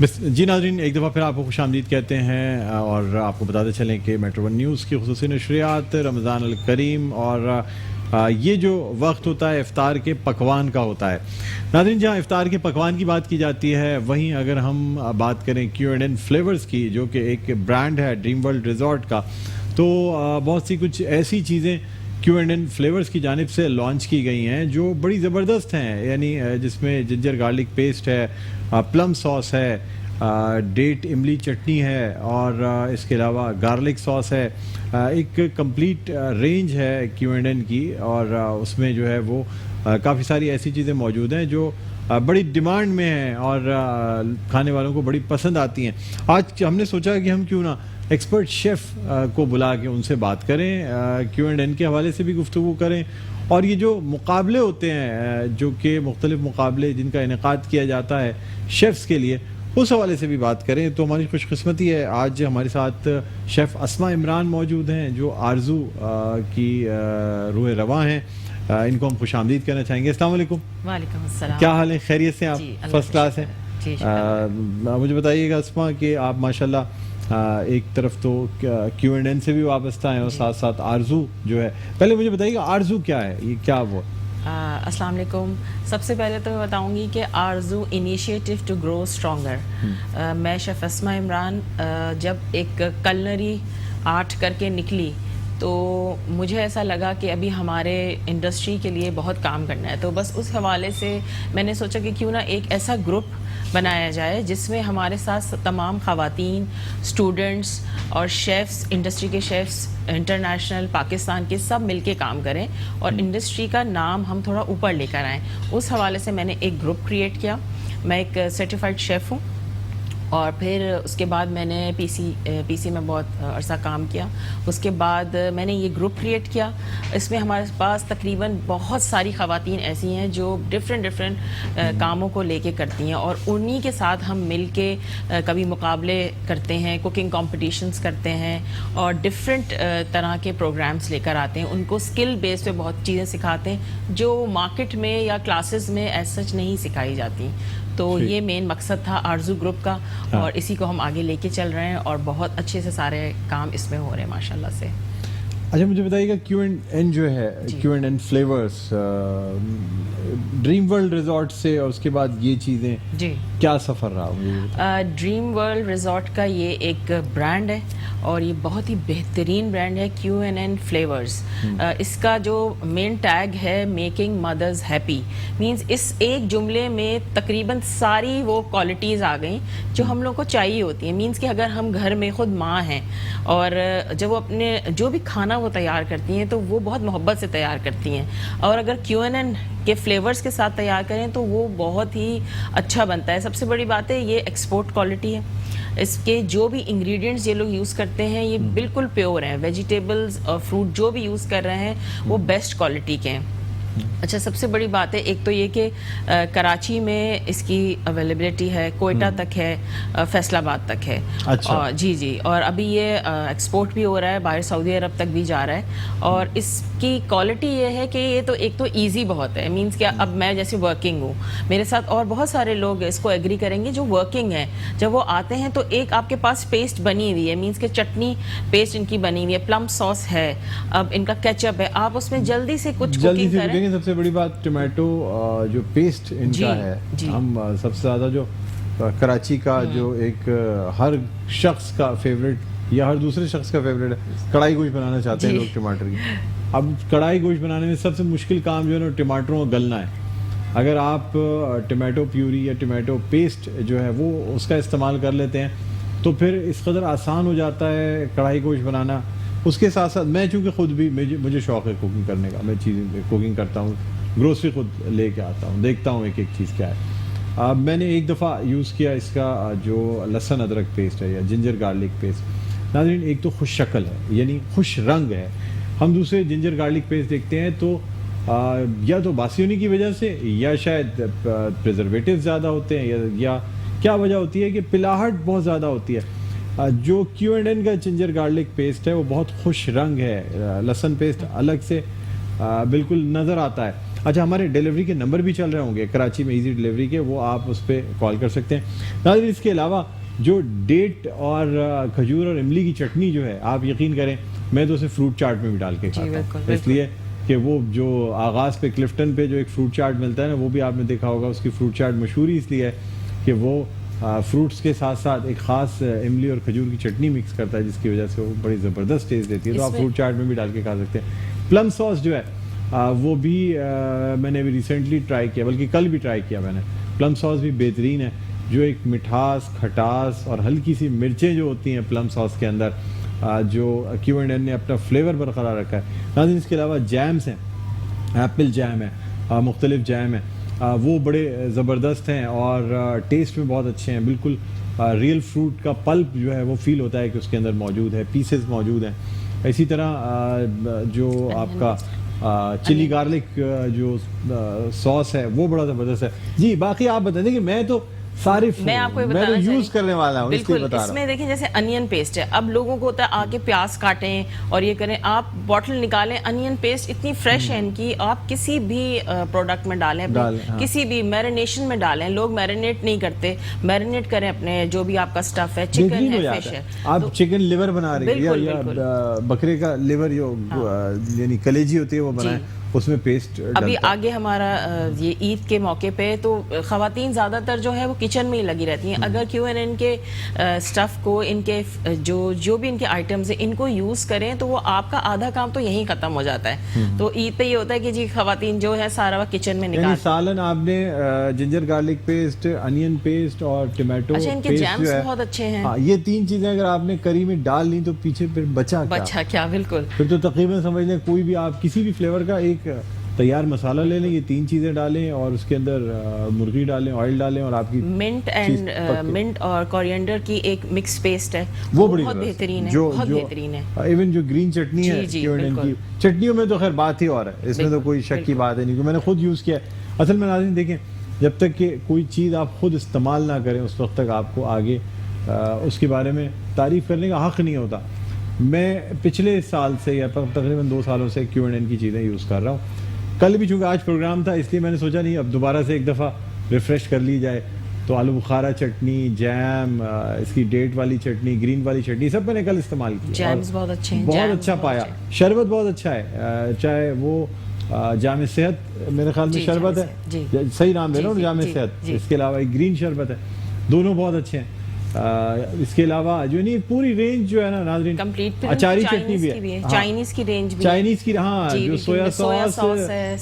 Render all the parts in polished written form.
जी नाज़रीन, एक दफ़ा फिर आपको खुशामदीद कहते हैं और आपको बताते चलें कि मेट्रो वन न्यूज़ की खुसूसी नशरियात रमज़ान अल करीम और ये जो वक्त होता है इफ़्तार के पकवान का होता है। नाज़रीन, जहाँ इफ़्तार के पकवान की बात की जाती है, वहीं अगर हम बात करें Q&N फ्लेवर्स की, जो कि एक ब्रांड है ड्रीम वर्ल्ड रिज़ॉर्ट का, तो बहुत सी कुछ ऐसी चीज़ें Q&N फ्लेवर्स की जानिब से लॉन्च की गई हैं जो बड़ी ज़बरदस्त हैं। यानी जिसमें जिंजर गार्लिक पेस्ट है, प्लम सॉस है, डेट इमली चटनी है और इसके अलावा गार्लिक सॉस है। एक कंप्लीट रेंज है Q&N की और उसमें जो है वो काफ़ी सारी ऐसी चीज़ें मौजूद हैं जो बड़ी डिमांड में हैं और खाने वालों को बड़ी पसंद आती हैं। आज हमने सोचा कि हम क्यों ना एक्सपर्ट शेफ़ को बुला के उनसे बात करें, Q&N के हवाले से भी गुफ्तगू करें और ये जो मुकाबले होते हैं जो कि मुख्तलिफ मुकाबले जिनका इनेकाद किया जाता है शेफ़्स के लिए, उस हवाले से भी बात करें। तो हमारी खुशकिस्मती है आज हमारे साथ शेफ़ अस्मा इमरान मौजूद हैं जो आरजू की रूह रवां हैं। इनको हम खुशामदीद कहना चाहेंगे। अस्सलाम वालेकुम। वालेकुम अस्सलाम। क्या हाल है? खैरियत से? आप फर्स्ट क्लास हैं? मुझे बताइएगा अस्मा कि आप माशाल्लाह एक तरफ तो Q&N से भी वाबस्ता हैं और साथ साथ आरजू जो है। पहले मुझे बताइएगा आरजू क्या है, ये क्या वो? अस्सलाम वालेकुम। सबसे पहले तो मैं बताऊंगी कि आरजू इनिशिएटिव टू ग्रो स्ट्रॉन्गर। मैं शेफ़ अस्मा इमरान जब एक कलनरी आर्ट करके निकली तो मुझे ऐसा लगा कि अभी हमारे इंडस्ट्री के लिए बहुत काम करना है, तो बस उस हवाले से मैंने सोचा कि क्यों ना एक ऐसा ग्रुप बनाया जाए जिसमें हमारे साथ तमाम ख़वातीन, स्टूडेंट्स और शेफ़्स, इंडस्ट्री के शेफ़्स इंटरनेशनल पाकिस्तान के सब मिलके काम करें और इंडस्ट्री का नाम हम थोड़ा ऊपर लेकर आएँ। उस हवाले से मैंने एक ग्रुप क्रिएट किया। मैं एक सर्टिफाइड शेफ़ हूँ और फिर उसके बाद मैंने पीसी में बहुत अरसा काम किया। उसके बाद मैंने ये ग्रुप क्रिएट किया। इसमें हमारे पास तकरीबन बहुत सारी ख़वातीन ऐसी हैं जो डिफरेंट कामों को लेके करती हैं और उन्हीं के साथ हम मिल के कभी मुकाबले करते हैं, कुकिंग कॉम्पिटिशन्स करते हैं और डिफरेंट तरह के प्रोग्राम्स लेकर आते हैं। उनको स्किल बेस पे बहुत चीज़ें सिखाते हैं जो मार्केट में या क्लासेस में एज सच नहीं सिखाई जाती। तो ये मेन मकसद था आरजू ग्रुप का और इसी को हम आगे लेके चल रहे हैं और बहुत अच्छे से सारे काम इसमें हो रहे हैं माशाल्लाह से। अच्छा, मुझे बताइएगा Q&N जो है, Q&N flavours dream world resort से और उसके बाद ये चीज़ें जी क्या सफ़र रहा? ड्रीम वर्ल्ड रिजॉर्ट का ये एक ब्रांड है और ये बहुत ही बेहतरीन ब्रांड है Q&N फ्लेवर्स। इसका जो मेन टैग है मेकिंग मदर्स हैप्पी, मींस इस एक जुमले में तकरीबन सारी वो क्वालिटीज़ आ गई जो हम लोग को चाहिए होती हैं। मींस कि अगर हम घर में ख़ुद माँ हैं और जब वो अपने जो भी खाना वो तैयार करती हैं तो वो बहुत मोहब्बत से तैयार करती हैं और अगर Q&N के फ्लेवर्स के साथ तैयार करें तो वो बहुत ही अच्छा बनता है। सबसे बड़ी बात है ये एक्सपोर्ट क्वालिटी है। इसके जो भी इंग्रेडिएंट्स ये लोग यूज़ करते हैं ये बिल्कुल प्योर हैं। वेजिटेबल्स और फ्रूट जो भी यूज़ कर रहे हैं वो बेस्ट क्वालिटी के हैं। अच्छा, सबसे बड़ी बात है एक तो ये कि कराची में इसकी अवेलेबिलिटी है, कोयटा तक है, फैसलाबाद तक है। अच्छा। और जी और अभी ये एक्सपोर्ट भी हो रहा है, बाहर सऊदी अरब तक भी जा रहा है और इसकी क्वालिटी ये है कि ये तो एक तो ईजी बहुत है। मींस कि अब मैं जैसे वर्किंग हूँ, मेरे साथ और बहुत सारे लोग इसको एग्री करेंगे जो वर्किंग हैं। जब वो आते हैं तो एक आपके पास पेस्ट बनी हुई है, मींस कि चटनी पेस्ट इनकी बनी हुई है, प्लम सॉस है, अब इनका केचप है, आप उसमें जल्दी से कुछ कुकिंग करें। सबसे बड़ी बात टोमेटो जो पेस्ट इनका है, हम सबसे ज़्यादा जो कराची का जो एक हर शख्स का फेवरेट या हर दूसरे शख्स का फेवरेट है, कढ़ाई गोश्त बनाना चाहते हैं लोग टमाटर की। अब कढ़ाई गोश्त बनाने में सबसे मुश्किल काम जो है ना टमाटरों को गलना है। अगर आप टमाटो प्यूरी या टमाटो पेस्ट जो है वो उसका इस्तेमाल कर लेते हैं तो फिर इस कदर आसान हो जाता है कढ़ाई गोश्त बनाना। उसके साथ साथ मैं चूँकि ख़ुद भी मुझे शौक़ है कुकिंग करने का, मैं चीज़ें कुकिंग करता हूँ, ग्रोसरी खुद लेके आता हूँ, देखता हूँ एक एक चीज़ क्या है। मैंने एक दफ़ा यूज़ किया इसका जो लहसुन अदरक पेस्ट है या जिंजर गार्लिक पेस्ट। नाज़रीन, एक तो खुश शक्ल है यानी खुश रंग है। हम दूसरे जिंजर गार्लिक पेस्ट देखते हैं तो या तो बासी होने की वजह से या शायद प्रिजर्वेटिव ज़्यादा होते हैं या क्या वजह होती है कि पिलाहट बहुत ज़्यादा होती है। जो Q&N का जिंजर गार्लिक पेस्ट है वो बहुत खुश रंग है, लहसुन पेस्ट अलग से बिल्कुल नज़र आता है। अच्छा, हमारे डिलीवरी के नंबर भी चल रहे होंगे कराची में इजी डिलीवरी के, वो आप उस पर कॉल कर सकते हैं। नाज़रीन, इसके अलावा जो डेट और खजूर और इमली की चटनी जो है, आप यकीन करें मैं तो उसे फ्रूट चाट में भी डाल के खाता हूँ, इसलिए कि वो जो आगाज़ पे क्लिफ्टन पे जो एक फ्रूट चाट मिलता है ना, वो भी आपने देखा होगा, उसकी फ्रूट चाट मशहूर ही इसलिए है कि वो फ्रूट्स के साथ साथ एक ख़ास इमली और खजूर की चटनी मिक्स करता है, जिसकी वजह से वो बड़ी ज़बरदस्त टेस्ट देती है। तो आप फ्रूट चाट में भी डाल के खा सकते हैं। प्लम सॉस जो है वो भी मैंने अभी रिसेंटली ट्राई किया, बल्कि कल भी ट्राई किया मैंने। प्लम सॉस भी बेहतरीन है, जो एक मिठास, खटास और हल्की सी मिर्चें जो होती हैं प्लम सॉस के अंदर, जो Q&N ने अपना फ्लेवर बरकरार रखा है। नाज़रीन, इसके अलावा जैम्स हैं, एप्पल जैम है, मुख्तलिफ जैम है, वो बड़े ज़बरदस्त हैं और टेस्ट में बहुत अच्छे हैं। बिल्कुल रियल फ्रूट का पल्प जो है वो फील होता है कि उसके अंदर मौजूद है, पीसेस मौजूद हैं। इसी तरह जो आपका चिली गार्लिक जो सॉस है वो बड़ा ज़बरदस्त है। जी, बाकी आप बताएं कि मैं तो सारी मैं आपको मैं तो यूज करने वाला हूँ, बिल्कुल। बता इसमें देखें जैसे अनियन पेस्ट है, अब लोगों को होता है आके प्याज काटें और ये करें, आप बॉटल निकालें, अनियन पेस्ट इतनी फ्रेश है इनकी, आप किसी भी प्रोडक्ट में डालें, हाँ। किसी भी मैरिनेशन में डालें। लोग मैरिनेट नहीं करते, मैरिनेट करें अपने जो भी आपका स्टफ है, चिकन है, फिश है। आप चिकन लिवर बना रही है या बकरे का लिवर जो यानी कलेजी होती है वो बनाए, उसमें पेस्ट अभी आगे हमारा ये ईद के मौके पे तो ख़वातीन ज़्यादातर जो है वो किचन में ही लगी रहती हैं। अगर Q&N के स्टफ़ को, इनके जो भी इनके आइटम्स हैं, इनको यूज़ करें तो वो आपका आधा काम तो यहीं ख़त्म हो जाता है। तो ईद पे ये होता है कि जी ख़वातीन जो है सारा वक्त किचन में निकाल, सालन आपने ginger garlic paste, onion paste और टमाटो अच्छा, इनके जैम्स बहुत अच्छे हैं। ये 3 चीज़ें अगर आपने करी में डाल ली तो पीछे फिर बचा क्या? बिल्कुल, फिर तो तकरीबन समझ लें कोई भी आप किसी भी फ्लेवर का एक तैयार मसाला ले लें, ये 3 चीज़ें डालें और उसके अंदर मुर्गी डालें, ऑयल डालें और आपकी मिंट और कोरिएंडर की एक मिक्स पेस्ट है, वो बहुत बेहतरीन है, बहुत बेहतरीन है। इवन जो ग्रीन चटनी है Q&N की, चटनियों में तो खैर बात ही और है, इसमें तो कोई शक की बात है नहीं, क्योंकि मैंने खुद यूज़ किया है। असल में नाज़रीन देखें, जब तक कि कोई चीज़ आप खुद इस्तेमाल ना करें उस वक्त तक आपको आगे उसके बारे में तारीफ़ करने का हक़ नहीं होता। मैं पिछले साल से या तकरीबन 2 सालों से Q&N की चीज़ें यूज़ कर रहा हूँ। कल भी चूँकि आज प्रोग्राम था इसलिए मैंने सोचा नहीं अब दोबारा से एक दफ़ा रिफ़्रेश कर ली जाए, तो आलू बुखारा चटनी, जैम, इसकी डेट वाली चटनी, ग्रीन वाली चटनी, सब मैंने कल इस्तेमाल किया। जैम्स बहुत अच्छे हैं, बहुत अच्छा पाया। शरबत बहुत अच्छा है, चाहे वो जाम सेहत मेरे ख्याल में शरबत है, सही नाम ले रहा हूँ, जाम सेहत। इसके अलावा एक ग्रीन शरबत है, दोनों बहुत अच्छे हैं। इसके अलावा जो नहीं पूरी रेंज जो है ना नाज़रीन, कंप्लीट अचारी चटनी भी है, चाइनीज की रेंज भी, चाइनीज की, हाँ, जो सोया सॉस,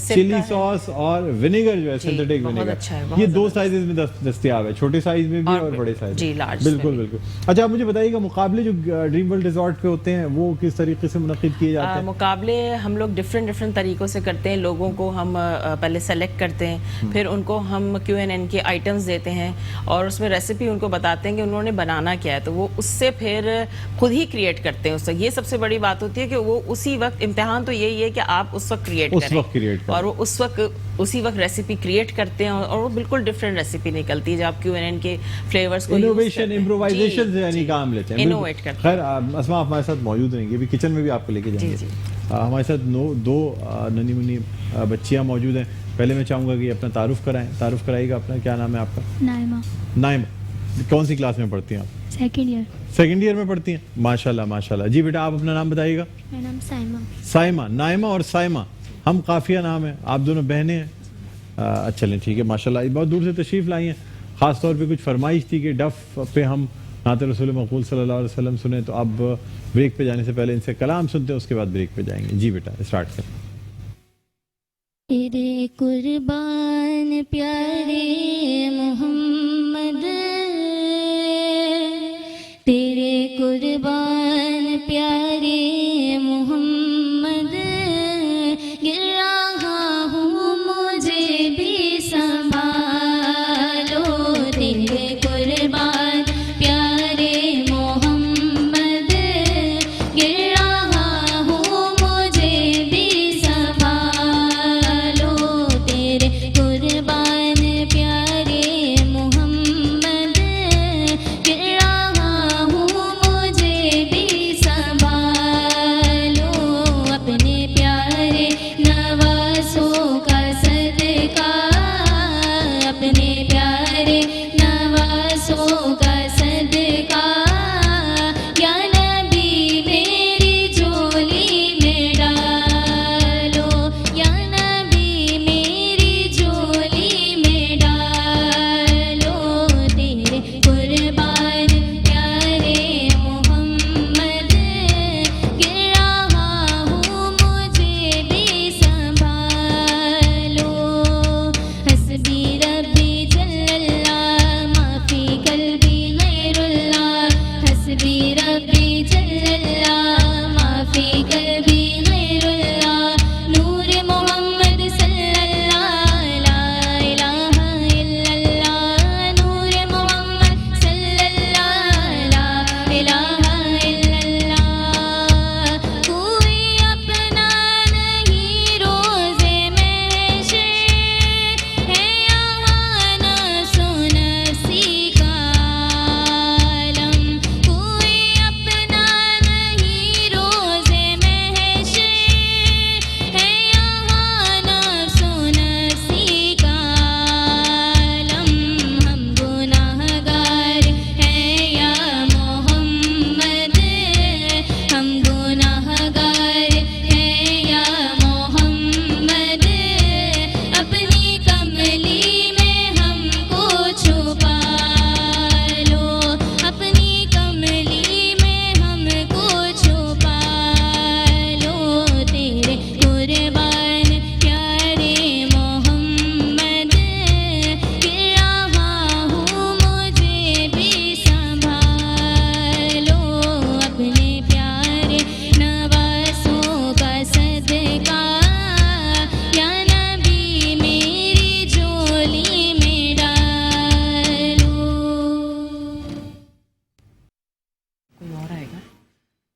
चिली सॉस और विनेगर जो है, सिंथेटिक विनेगर, ये 2 साइजेस में दस्तयाब है, छोटे साइज में भी और बड़े साइज में। बिल्कुल बिल्कुल। अच्छा, आप मुझे बताइएगा मुकाबले जो ड्रीम वर्ल्ड रिजॉर्ट पे होते हैं वो किस तरीके से मुनक्किद किए जाते हैं? मुकाबले हम लोग डिफरेंट तरीकों से करते हैं। लोगों को हम पहले सेलेक्ट करते हैं, फिर उनको हम Q&N के आइटम्स देते हैं और उसमें रेसिपी उनको बताते हैं कि उन्होंने बनाना क्या है, तो वो उससे फिर खुद ही क्रिएट करते हैं उससे। ये सबसे बड़ी बात होती है कि वो उसी वक्त, इम्तिहान तो यही है कि आप उस वक्त क्रिएट करें और वो उस वक्त उसी वक्त रेसिपी क्रिएट करते हैं और वो बिल्कुल डिफरेंट रेसिपी निकलती है जब आप Q&N के फ्लेवर्स को इनोवेशन, इम्प्रोवाइजेशन से यानी काम लेते हैं, इनोवेट करते हैं। खैर अस्मा हमारे साथ मौजूद रहेंगी, अभी किचन में भी आपको लेके जाएंगे। हमारे साथ 2 नन्ही मुन्नी बच्चियाँ मौजूद हैं। पहले मैं चाहूँगा कि अपना तारुफ कराइएगा। अपना क्या नाम है आपका? नाइमा। कौन सी क्लास में पढ़ती हैं आप? सेकंड ईयर में पढ़ती हैं, माशाल्लाह माशाल्लाह। जी बेटा, आप अपना नाम बताइएगा। मेरा नाम साइमा। नाइमा और साइमा हम काफिया नाम है, आप दोनों बहनें हैं। अच्छा, चलें ठीक है, माशाल्लाह। बहुत दूर से तशरीफ़ लाई हैं, ख़ास तौर पे कुछ फरमाइश थी कि डफ पे हम नात रसूल मक़बूल सल्लल्लाहु अलैहि वसल्लम सुने, तो अब ब्रेक पे जाने से पहले इनसे कलाम सुनते हैं, उसके बाद ब्रेक पे जाएंगे। जी बेटा, स्टार्ट करें। तेरे कुर्बान प्यारे मोहम्मद, तेरे कुर्बान प्यारे मोहम्मद, गिर रहा हूँ मुझे भी संभालो। तेरे कुर्बान प्यारे मोहम्मद, गिर रहा हूँ मुझे भी संभालो। तेरे कुर्बान प्यारे मोहम्मद, गिर रहा हूँ मुझे भी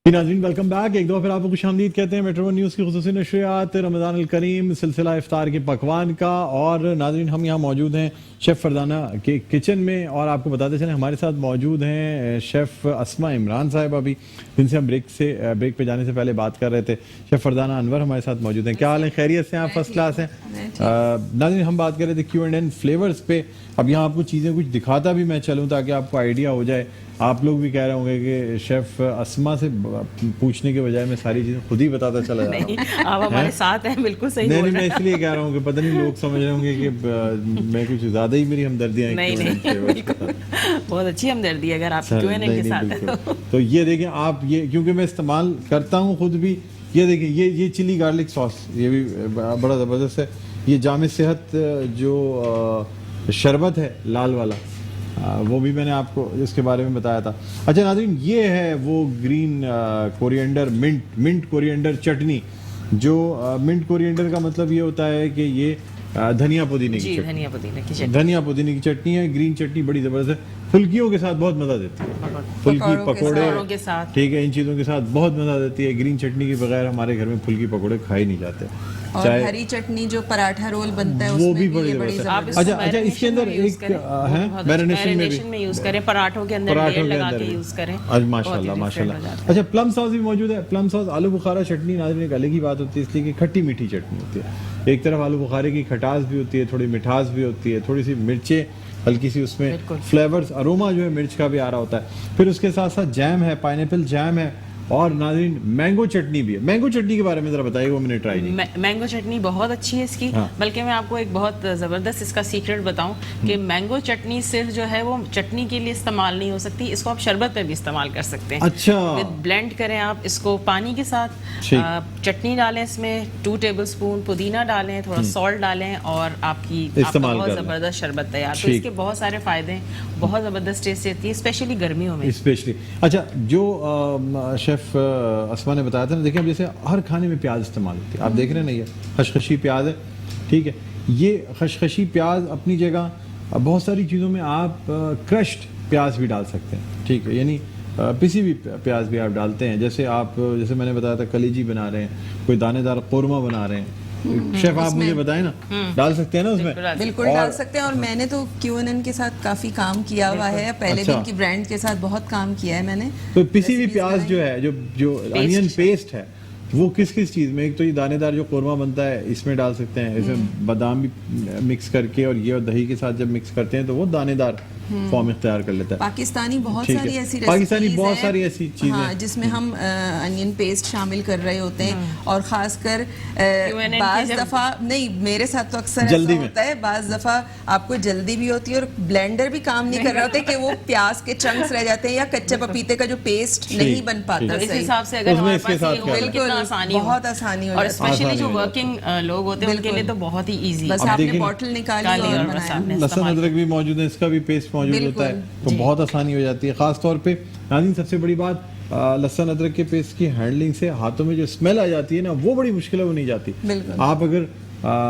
जी नाज़रीन, वेलकम बैक। एक दो फिर आपको खुशामदीद कहते हैं मेट्रो वन न्यूज़ की खुसूसी नशरियात रमज़ान अल करीम सिलसिला इफ्तार के पकवान का। और नाज़रीन, हम यहाँ मौजूद हैं शेफ़ फरजाना के किचन में और आपको बताते चलें हमारे साथ मौजूद हैं शेफ़ अस्मा इमरान साहब, अभी जिनसे हम ब्रेक पे जाने से पहले बात कर रहे थे। शेफ़ फरजाना अनवर हमारे साथ मौजूद हैं। क्या हाल है? खैरियत से? आप फर्स्ट क्लास हैं? नाज़रीन, हम बात कर रहे थे Q&A फ्लेवर्स पे। अब यहाँ आपको चीज़ें कुछ दिखाता भी मैं चलूँ ताकि आपको आइडिया हो जाए। आप लोग भी कह रहे होंगे कि शेफ़ अस्मा से पूछने के बजाय मैं सारी चीज़ें खुद ही बताता चला जा रहा हूँ। आप हमारे साथ हैं, बिल्कुल सही बोल नहीं, रहे मैं हैं। इसलिए कह रहा हूँ कि पता नहीं लोग समझ रहे होंगे कि मैं कुछ ज़्यादा ही मेरी हमदर्दियाँ हैं। नहीं बिल्कुल बहुत अच्छी हमदर्दी है अगर आप Q&A के साथ हैं तो। तो ये देखें आप, ये क्योंकि मैं इस्तेमाल करता हूँ खुद भी। ये देखें, ये चिली गार्लिक सॉस, ये भी बड़ा ज़बरदस्त है। ये जामे सेहत जो शरबत है लाल वाला, वो भी मैंने आपको इसके बारे में बताया था। अच्छा नाज़रीन, ये है वो ग्रीन कोरिएंडर मिंट कोरिएंडर चटनी। जो मिंट कोरिएंडर का मतलब ये होता है कि ये धनिया पुदीने की चटनी, धनिया पुदीने की चटनी, धनिया पुदीने की चटनी है। ग्रीन चटनी बड़ी ज़बरदस्त है, फुल्कियों के साथ बहुत मज़ा देती है। फुल्की पकौड़ों के साथ, ठीक है, इन चीज़ों के साथ बहुत मज़ा देती है। ग्रीन चटनी के बगैर हमारे घर में फुल्की पकौड़े खाए नहीं जाते। और हरी चटनी जो पराठा रोल बनता है वो उसमें भी भी बड़ी ये बड़ी ज़बरदस्त। जबरदस्त। अच्छा, इसके अंदर एक है मैरिनेशन में यूज करें, पराठों के अंदर तेल लगा के यूज करें। आज माशाल्लाह। अच्छा, प्लम सॉस भी मौजूद है। प्लम सॉस, आलू बुखारा चटनी नाज़रीन एक अलग ही बात होती है, इसलिए कि खट्टी मीठी चटनी होती है। एक तरफ आलू बुखारे की खटास भी होती है, थोड़ी मिठास भी होती है, थोड़ी सी मिर्चें, हल्की सी उसमें फ्लेवर्स, अरोमा जो है मिर्च का भी आ रहा होता है। फिर उसके साथ साथ जैम है, पाइनएप्पल जैम है और नाज़रीन मैंगो चटनी भी है। मैंगो चटनी के बारे में ज़रा बताइए, वो मैंने ट्राई नहीं। मैंगो चटनी बहुत अच्छी है इसकी। हाँ। बल्कि मैं आपको एक बहुत ज़बरदस्त इसका सीक्रेट बताऊं कि मैंगो चटनी सिर्फ जो है वो चटनी के लिए इस्तेमाल नहीं हो सकती, इसको आप शरबत में भी इस्तेमाल कर सकते हैं। अच्छा, ब्लेंड करें आप इसको पानी के साथ, चटनी डालें, इसमें 2 टेबलस्पून पुदीना डालें, थोड़ा सॉल्ट डालें और आपका बहुत ज़बरदस्त शरबत तैयार। तो इसके बहुत सारे फ़ायदे हैं, बहुत ज़बरदस्त टेस्ट रहती है, स्पेशली गर्मियों में। स्पेशली अच्छा, जो शेफ़ अस्मा ने बताया था ना, देखिए अब जैसे हर खाने में प्याज इस्तेमाल होती है, आप देख रहे हैं ना, ये खशखशी प्याज है, ठीक है। ये खशखशी प्याज अपनी जगह बहुत सारी चीज़ों में आप क्रश्ड प्याज भी डाल सकते हैं, ठीक है, यानी पिसी हुई प्याज भी आप डालते हैं। जैसे मैंने बताया था कलीजी बना रहे हैं, कोई दानेदार कौरमा बना रहे हैं, शेफ आप मुझे बताएं ना, डाल सकते हैं ना उसमें? बिल्कुल डाल सकते हैं। और मैंने तो Q&A के साथ काफी काम किया हुआ है, पहले भी इनकी ब्रांड के साथ बहुत काम किया है मैंने। तो पिसी हुई प्याज जो है, जो अनियन पेस्ट है, वो किस चीज़ में? एक तो ये दानेदार जो कौरमा बनता है इसमें डाल सकते हैं, इसमें बादाम भी मिक्स करके, और ये और दही के साथ जब मिक्स करते हैं तो वो दानेदार फॉर्म इख्तियार कर लेता है। पाकिस्तानी बहुत सारी ऐसी चीजें हाँ, जिसमें हम अनियन पेस्ट शामिल कर रहे होते हैं। और खासकर बाज दफा, नहीं मेरे साथ तो अक्सर ऐसा होता है, बाज दफा आपको जल्दी भी होती है और ब्लेंडर भी काम नहीं कर रहे होते कि वो प्याज के चंक्स रह जाते हैं या कच्चे पपीते का जो पेस्ट नहीं बन पाता। इस हिसाब से अगर हमारे पास ये हो, बिल्कुल बहुत आसानी हो, और स्पेशली जो वर्किंग लोग होते हैं उनके लिए तो बहुत ही इजी। बस आपने बॉटल निकाली और बनाया। लहसुन अदरक भी मौजूद है, इसका भी पेस्ट मौजूद होता है, तो बहुत आसानी हो जाती है। खास तौर पे नाज़रीन, सबसे बड़ी बात, लहसुन अदरक के पेस्ट की हैंडलिंग से हाथों में जो स्मेल आ जाती है ना, वो बड़ी मुश्किल है, वो नहीं जाती। आप अगर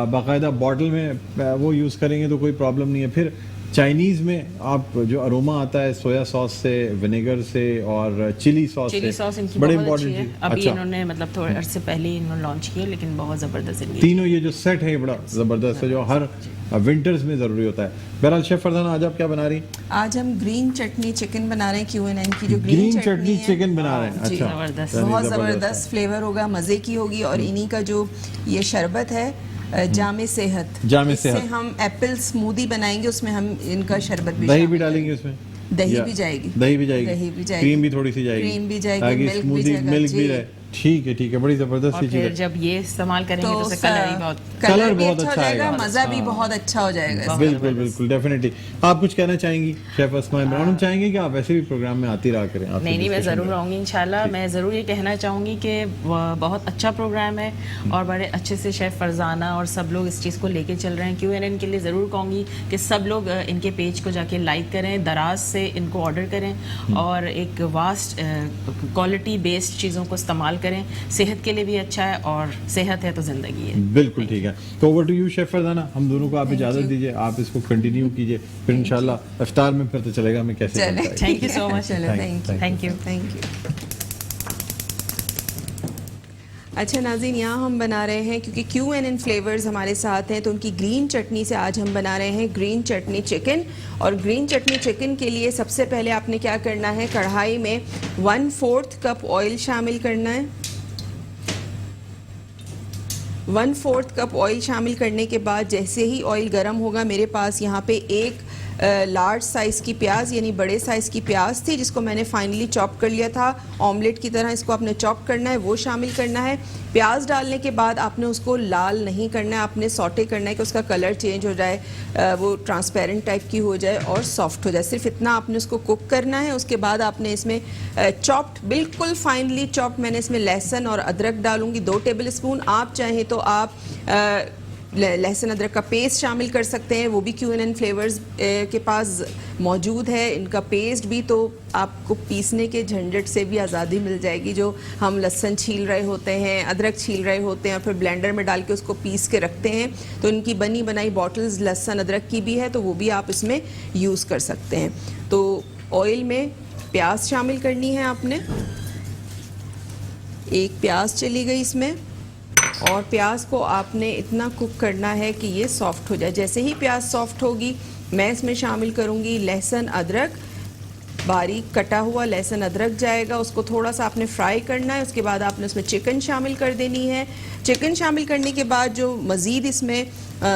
बाकायदा बॉटल में वो यूज़ करेंगे तो कोई प्रॉब्लम नहीं है। फिर चाइनीज़ में आप जो अरोमा आता है सोया सॉस से, विनेगर से और चिली सॉस इनकी बड़े बहुत अच्छी है। इंपॉर्टेंट। अभी इन्होंने मतलब थोड़े अरसे पहले ही इन्होंने लॉन्च किया, लेकिन बहुत ज़बरदस्त इनकी तीनों ये जो सेट है बड़ा ज़बरदस्त है, जो हर विंटर्स में ज़रूरी होता है। बहरहाल शेफ फरजाना, आज आप क्या बना रही हैं? आज हम ग्रीन चटनी चिकन बना रहे हैं। Q&A की जो ग्रीन चटनी चिकन बना रहे हैं। अच्छा, बहुत ज़बरदस्त फ्लेवर होगा, मज़े की होगी। और इन्हीं का जो ये शरबत है जामे सेहत, इससे हम एप्पल स्मूदी बनाएंगे, उसमें हम इनका शरबत भी, दही भी डालेंगे उसमें, दही भी जाएगी, क्रीम भी थोड़ी सी जाएगी, मिल्क भी रहे। ठीक है, बड़ी जबरदस्त चीज है। जब ये इस्तेमाल करेंगे तो कलर बहुत अच्छा आएगा, मजा भी बहुत अच्छा हो जाएगा। बिल्कुल डेफिनेटली। आप कुछ कहना चाहेंगी शेफ अस्मा इमरान? हम चाहेंगे कि आप वैसे भी प्रोग्राम में आती रहा करें। नहीं, मैं ज़रूर रहूँगी इंशाल्लाह। मैं ज़रूर ये कहना चाहूँगी कि बहुत अच्छा प्रोग्राम है और बड़े अच्छे से शेफ फरजाना और सब लोग इस चीज़ को लेके चल रहे हैं। Q&A के लिए ज़रूर कहूँगी कि सब लोग इनके पेज को जाके लाइक करें, दराज से इनको ऑर्डर करें और एक वास्ट क्वालिटी बेस्ड चीज़ों को इस्तेमाल करें। सेहत के लिए भी अच्छा है और सेहत है तो जिंदगी है। बिल्कुल ठीक है। तो over to you chef Farzana, हम दोनों को आप इजाजत दीजिए, आप इसको कंटिन्यू कीजिए, फिर इंशाल्लाह इफ्तार में पता चलेगा मैं कैसे। Thank you so much. Thank you. अच्छा नाज़रीन, यहाँ हम बना रहे हैं क्योंकि QNN फ्लेवर्स हमारे साथ हैं तो उनकी ग्रीन चटनी से आज हम बना रहे हैं ग्रीन चटनी चिकन। और ग्रीन चटनी चिकन के लिए सबसे पहले आपने क्या करना है, कढ़ाई में 1/4 कप ऑयल शामिल करना है। 1/4 कप ऑयल शामिल करने के बाद जैसे ही ऑयल गर्म होगा, मेरे पास यहाँ पे एक लार्ज साइज़ की प्याज यानी बड़े साइज़ की प्याज थी जिसको मैंने फाइनली चॉप कर लिया था। ऑमलेट की तरह इसको आपने चॉप करना है, वो शामिल करना है। प्याज डालने के बाद आपने उसको लाल नहीं करना है, आपने सॉटे करना है कि उसका कलर चेंज हो जाए, वो ट्रांसपेरेंट टाइप की हो जाए और सॉफ्ट हो जाए। सिर्फ इतना आपने उसको कुक करना है। उसके बाद आपने इसमें चॉप्ड, बिल्कुल फाइनली चॉप्ड, मैंने इसमें लहसुन और अदरक डालूंगी 2 टेबल स्पून। आप चाहें तो आप लहसुन अदरक का पेस्ट शामिल कर सकते हैं, वो भी QNN फ्लेवर्स के पास मौजूद है। इनका पेस्ट भी तो आपको पीसने के झंझट से भी आज़ादी मिल जाएगी। जो हम लहसुन छील रहे होते हैं, अदरक छील रहे होते हैं और फिर ब्लेंडर में डाल के उसको पीस के रखते हैं, तो इनकी बनी बनाई बॉटल्स लहसुन अदरक की भी है, तो वो भी आप इसमें यूज़ कर सकते हैं। तो ऑयल में प्याज शामिल करनी है आपने, एक प्याज चली गई इसमें, और प्याज को आपने इतना कुक करना है कि ये सॉफ्ट हो जाए। जैसे ही प्याज सॉफ्ट होगी, मैं इसमें शामिल करूँगी लहसुन अदरक, बारीक कटा हुआ लहसुन अदरक जाएगा, उसको थोड़ा सा आपने फ्राई करना है। उसके बाद आपने उसमें चिकन शामिल कर देनी है। चिकन शामिल करने के बाद जो मज़ीद इसमें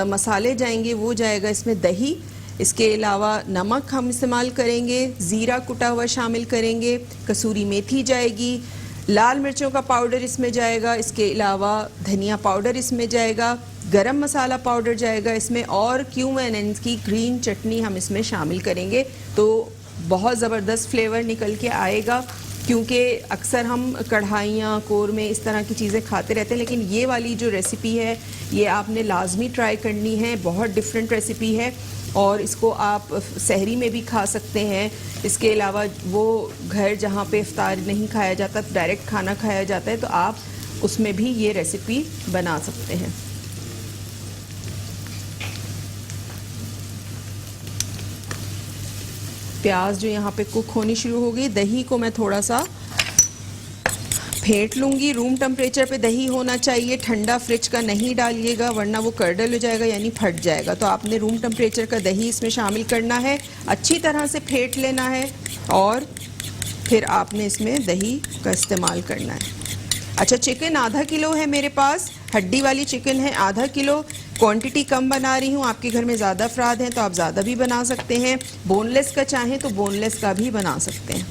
मसाले जाएंगे वो जाएगा इसमें दही, इसके अलावा नमक हम इस्तेमाल करेंगे, ज़ीरा कुटा हुआ शामिल करेंगे, कसूरी मेथी जाएगी, लाल मिर्चों का पाउडर इसमें जाएगा, इसके अलावा धनिया पाउडर इसमें जाएगा, गरम मसाला पाउडर जाएगा इसमें, और QNN की ग्रीन चटनी हम इसमें शामिल करेंगे। तो बहुत ज़बरदस्त फ्लेवर निकल के आएगा, क्योंकि अक्सर हम कढ़ाइयाँ, कोरमे, इस तरह की चीज़ें खाते रहते हैं, लेकिन ये वाली जो रेसिपी है ये आपने लाजमी ट्राई करनी है। बहुत डिफरेंट रेसिपी है और इसको आप सहरी में भी खा सकते हैं। इसके अलावा वो घर जहाँ पे इफ्तार नहीं खाया जाता, डायरेक्ट खाना खाया जाता है, तो आप उसमें भी ये रेसिपी बना सकते हैं। प्याज जो यहाँ पे कुक होनी शुरू हो गई, दही को मैं थोड़ा सा फेंट लूँगी। रूम टेम्परेचर पे दही होना चाहिए, ठंडा फ्रिज का नहीं डालिएगा वरना वो कर्डल हो जाएगा यानी फट जाएगा। तो आपने रूम टेम्परेचर का दही इसमें शामिल करना है, अच्छी तरह से फेंट लेना है और फिर आपने इसमें दही का इस्तेमाल करना है। अच्छा, चिकन आधा किलो है मेरे पास, हड्डी वाली चिकन है आधा किलो। क्वांटिटी कम बना रही हूँ, आपके घर में ज़्यादा अफराद हैं तो आप ज़्यादा भी बना सकते हैं। बोनलेस का चाहें तो बोनलेस का भी बना सकते हैं।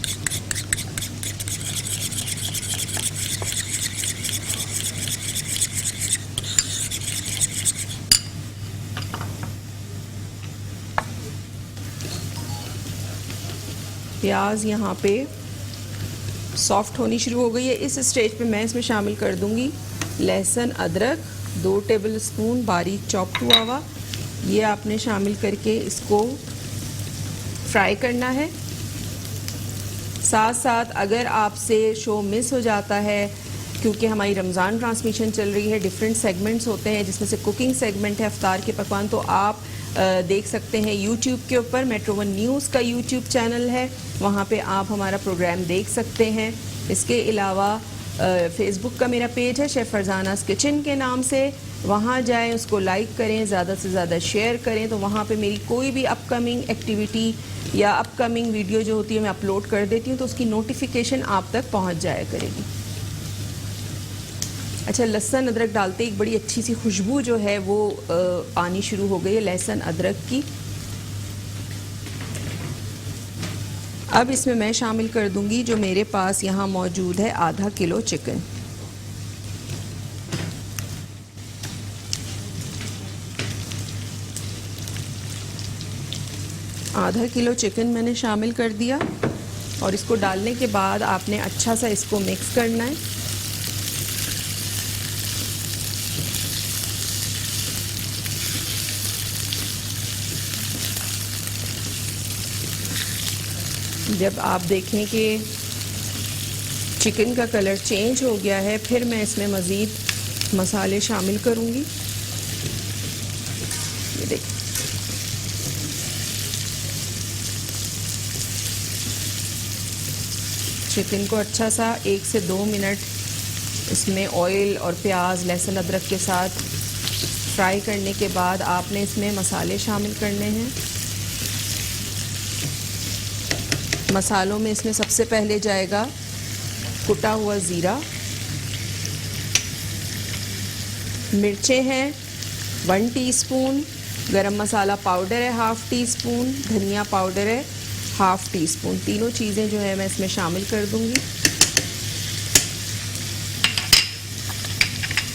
प्याज यहाँ पे सॉफ्ट होनी शुरू हो गई है। इस स्टेज पे मैं इसमें शामिल कर दूंगी लहसुन अदरक 2 टेबल स्पून बारीक चॉप हुआ हुआ। ये आपने शामिल करके इसको फ्राई करना है। साथ साथ अगर आपसे शो मिस हो जाता है, क्योंकि हमारी रमज़ान ट्रांसमिशन चल रही है, डिफरेंट सेगमेंट्स होते हैं जिसमें से कुकिंग सेगमेंट है इफ्तार के पकवान, तो आप देख सकते हैं यूट्यूब के ऊपर मेट्रो1 न्यूज़ का यूट्यूब चैनल है, वहाँ पे आप हमारा प्रोग्राम देख सकते हैं। इसके अलावा फेसबुक का मेरा पेज है शेफ़ फरजानास किचन के नाम से, वहाँ जाएं, उसको लाइक करें, ज़्यादा से ज़्यादा शेयर करें, तो वहाँ पे मेरी कोई भी अपकमिंग एक्टिविटी या अपकमिंग वीडियो जो होती है मैं अपलोड कर देती हूँ, तो उसकी नोटिफिकेशन आप तक पहुँच जाया करेगी। अच्छा, लहसुन अदरक डालते एक बड़ी अच्छी सी खुशबू जो है वो आनी शुरू हो गई है लहसुन अदरक की। अब इसमें मैं शामिल कर दूंगी जो मेरे पास यहाँ मौजूद है आधा किलो चिकन। आधा किलो चिकन मैंने शामिल कर दिया और इसको डालने के बाद आपने अच्छा सा इसको मिक्स करना है। जब आप देखें कि चिकन का कलर चेंज हो गया है, फिर मैं इसमें मज़ीद मसाले शामिल करूंगी। ये देखिए, चिकन को अच्छा सा 1 से 2 मिनट इसमें ऑयल और प्याज लहसुन अदरक के साथ फ्राई करने के बाद आपने इसमें मसाले शामिल करने हैं। मसालों में इसमें सबसे पहले जाएगा कुटा हुआ ज़ीरा, मिर्चें हैं 1 टीस्पून, गरम मसाला पाउडर है 1/2 टीस्पून, धनिया पाउडर है 1/2 टीस्पून। तीनों चीज़ें जो है मैं इसमें शामिल कर दूंगी।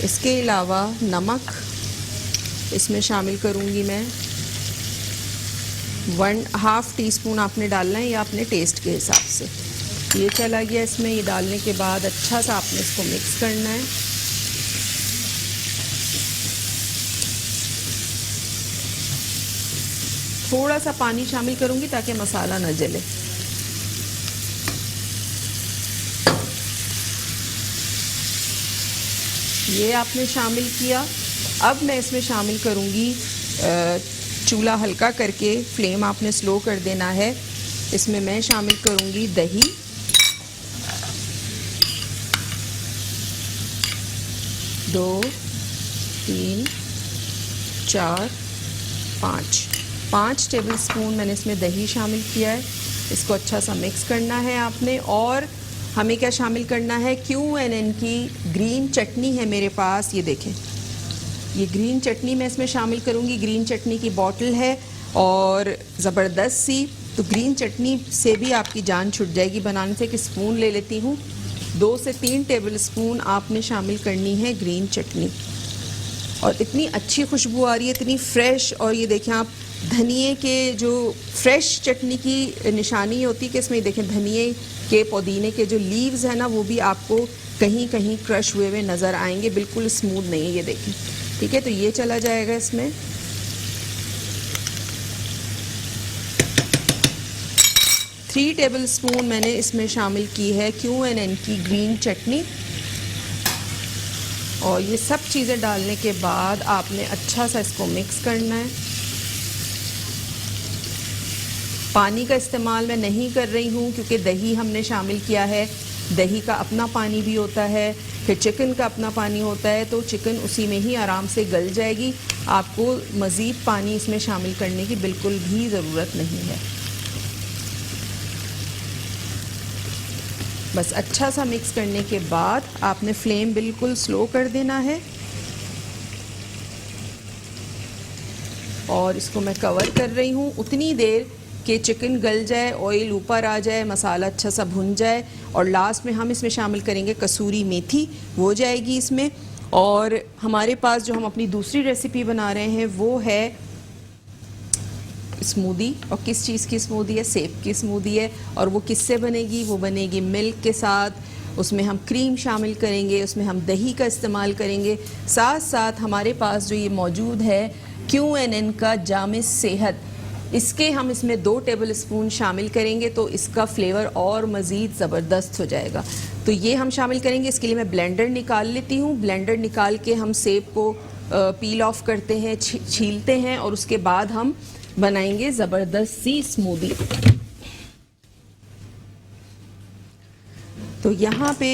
इसके अलावा नमक इसमें शामिल करूंगी मैं 1/2 टीस्पून आपने डालना है या अपने टेस्ट के हिसाब से। ये चला गया इसमें। ये डालने के बाद अच्छा सा आपने इसको मिक्स करना है। थोड़ा सा पानी शामिल करूंगी ताकि मसाला न जले। ये आपने शामिल किया। अब मैं इसमें शामिल करूंगी, चूल्हा हल्का करके फ्लेम आपने स्लो कर देना है। इसमें मैं शामिल करूंगी दही, दो, 3, 4, 5 टेबलस्पून मैंने इसमें दही शामिल किया है। इसको अच्छा सा मिक्स करना है आपने। और हमें क्या शामिल करना है, QNN की ग्रीन चटनी है मेरे पास, ये देखें, ये ग्रीन चटनी मैं इसमें शामिल करूंगी। ग्रीन चटनी की बॉटल है और ज़बरदस्त सी। तो ग्रीन चटनी से भी आपकी जान छुट जाएगी बनाने से। कि स्पून ले लेती हूँ, 2 से 3 टेबल स्पून आपने शामिल करनी है ग्रीन चटनी। और इतनी अच्छी खुशबू आ रही है, इतनी फ्रेश। और ये देखें आप, धनिए के जो फ्रेश चटनी की निशानी होती है कि इसमें देखें धनिए के पुदीने के जो लीव्स हैं ना, वो भी आपको कहीं कहीं क्रश हुए हुए नज़र आएंगे, बिल्कुल स्मूथ नहीं है, ये देखें। ठीक है, तो ये चला जाएगा इसमें। थ्री टेबल स्पून मैंने इसमें शामिल की है QNN की ग्रीन चटनी। और ये सब चीज़ें डालने के बाद आपने अच्छा सा इसको मिक्स करना है। पानी का इस्तेमाल मैं नहीं कर रही हूँ क्योंकि दही हमने शामिल किया है। दही का अपना पानी भी होता है, फिर चिकन का अपना पानी होता है, तो चिकन उसी में ही आराम से गल जाएगी। आपको मज़ीद पानी इसमें शामिल करने की बिल्कुल भी ज़रूरत नहीं है। बस अच्छा सा मिक्स करने के बाद आपने फ्लेम बिल्कुल स्लो कर देना है। और इसको मैं कवर कर रही हूँ उतनी देर कि चिकन गल जाए, ऑयल ऊपर आ जाए, मसाला अच्छा सा भुन जाए। और लास्ट में हम इसमें शामिल करेंगे कसूरी मेथी, वो जाएगी इसमें। और हमारे पास जो हम अपनी दूसरी रेसिपी बना रहे हैं वो है स्मूदी। और किस चीज़ की स्मूदी है? सेब की स्मूदी है। और वो किससे बनेगी? वो बनेगी मिल्क के साथ। उसमें हम क्रीम शामिल करेंगे, उसमें हम दही का इस्तेमाल करेंगे। साथ साथ हमारे पास जो ये मौजूद है QNN का जाम सेहत, इसके हम इसमें 2 टेबल स्पून शामिल करेंगे तो इसका फ्लेवर और मज़ीद ज़बरदस्त हो जाएगा। तो ये हम शामिल करेंगे। इसके लिए मैं ब्लेंडर निकाल लेती हूँ। ब्लेंडर निकाल के हम सेब को पील ऑफ करते हैं, छीलते हैं और उसके बाद हम बनाएंगे ज़बरदस्त सी स्मूदी। तो यहाँ पे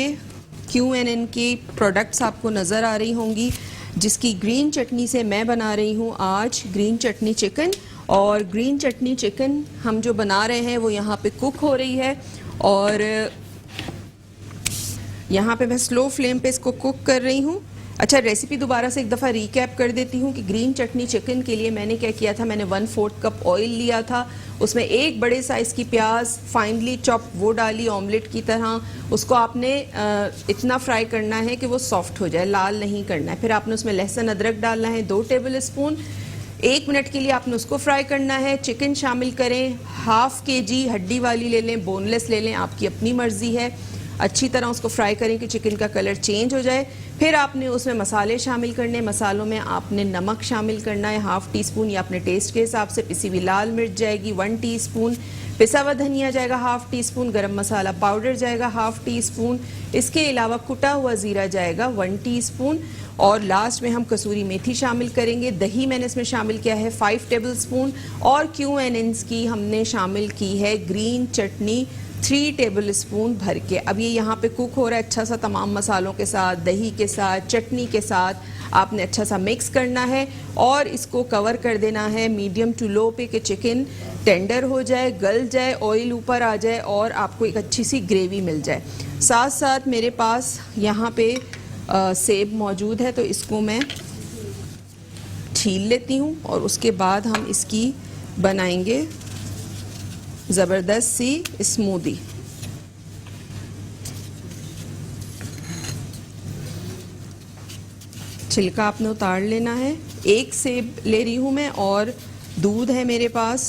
QNN की प्रोडक्ट्स आपको नज़र आ रही होंगी, जिसकी ग्रीन चटनी से मैं बना रही हूँ आज ग्रीन चटनी चिकन। और ग्रीन चटनी चिकन हम जो बना रहे हैं वो यहाँ पे कुक हो रही है। और यहाँ पे मैं स्लो फ्लेम पे इसको कुक कर रही हूँ। अच्छा, रेसिपी दोबारा से एक दफ़ा रिकैप कर देती हूँ कि ग्रीन चटनी चिकन के लिए मैंने क्या किया था। मैंने 1/4 कप ऑयल लिया था, उसमें एक बड़े साइज़ की प्याज फाइनली चॉप वो डाली ऑमलेट की तरह। उसको आपने इतना फ्राई करना है कि वो सॉफ्ट हो जाए, लाल नहीं करना है। फिर आपने उसमें लहसुन अदरक डालना है 2 टेबल स्पून। 1 मिनट के लिए आपने उसको फ्राई करना है। चिकन शामिल करें, 1/2 kg हड्डी वाली ले लें, बोनलेस ले लें, आपकी अपनी मर्ज़ी है। अच्छी तरह उसको फ्राई करें कि चिकन का कलर चेंज हो जाए। फिर आपने उसमें मसाले शामिल करने। मसालों में आपने नमक शामिल करना है 1/2 टीस्पून या अपने टेस्ट के हिसाब से। पिसी हुई लाल मिर्च जाएगी 1 टीस्पून, पिसा हुआ धनिया जाएगा 1/2 टीस्पून, गरम मसाला पाउडर जाएगा 1/2 टीस्पून। इसके अलावा कुटा हुआ ज़ीरा जाएगा 1 टीस्पून। और लास्ट में हम कसूरी मेथी शामिल करेंगे। दही मैंने इसमें शामिल किया है 5 टेबल स्पून। और QNN की हमने शामिल की है ग्रीन चटनी 3 टेबल स्पून भर के। अब ये यहाँ पे कुक हो रहा है अच्छा सा, तमाम मसालों के साथ, दही के साथ, चटनी के साथ आपने अच्छा सा मिक्स करना है और इसको कवर कर देना है मीडियम टू लो पे कि चिकन टेंडर हो जाए, गल जाए, ऑयल ऊपर आ जाए और आपको एक अच्छी सी ग्रेवी मिल जाए। साथ साथ मेरे पास यहाँ पे सेब मौजूद है, तो इसको मैं छील लेती हूँ और उसके बाद हम इसकी बनाएंगे ज़बरदस्त सी स्मूदी। छिलका आपने उतार लेना है। एक सेब ले रही हूँ मैं और दूध है मेरे पास